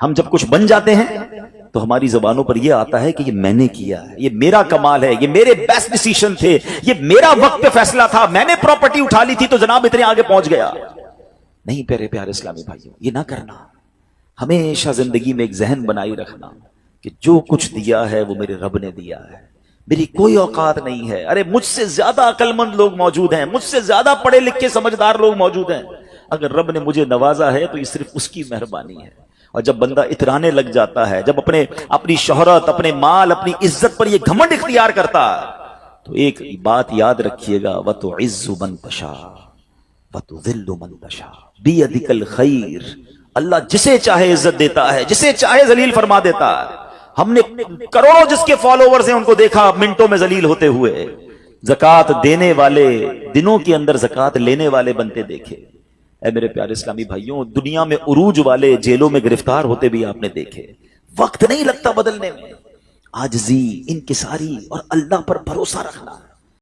ہم جب کچھ بن جاتے ہیں تو ہماری زبانوں پر یہ آتا ہے کہ یہ میں نے کیا ہے، یہ میرا کمال ہے، یہ میرے بیسٹ ڈیسیشن تھے، یہ میرا وقت پہ فیصلہ تھا، میں نے پراپرٹی اٹھا لی تھی تو جناب اتنے آگے پہنچ گیا۔ نہیں پیارے پیارے اسلامی بھائیوں، یہ نہ کرنا۔ ہمیشہ زندگی میں ایک ذہن بنائی رکھنا کہ جو کچھ دیا ہے وہ میرے رب نے دیا ہے، میری کوئی اوقات نہیں ہے۔ ارے مجھ سے زیادہ عقل مند لوگ موجود ہیں، مجھ سے زیادہ پڑھے لکھے سمجھدار لوگ موجود ہیں، اگر رب نے مجھے نوازا ہے تو یہ صرف اس کی مہربانی ہے۔ اور جب بندہ اترانے لگ جاتا ہے، جب اپنی شہرت، اپنے مال، اپنی عزت پر یہ گھمنڈ اختیار کرتا ہے، تو ایک بات یاد رکھیے گا، وَتُعِزُّ مَن تَشَاءُ وَتُذِلُّ مَن تَشَاءُ بِيَدِكَ الْخَيْرُ۔ اللہ جسے چاہے عزت دیتا ہے، جسے چاہے ذلیل فرما دیتا ہے۔ ہم نے کروڑوں جس کے فالوورز ہیں ان کو دیکھا منٹوں میں ذلیل ہوتے ہوئے، زکوٰۃ دینے والے دنوں کے اندر زکوٰۃ لینے والے بنتے دیکھے۔ اے میرے پیارے اسلامی بھائیوں، دنیا میں عروج والے جیلوں میں گرفتار ہوتے بھی آپ نے دیکھے۔ وقت نہیں لگتا بدلنے میں، عاجزی، انکساری اور اللہ پر بھروسہ رکھنا۔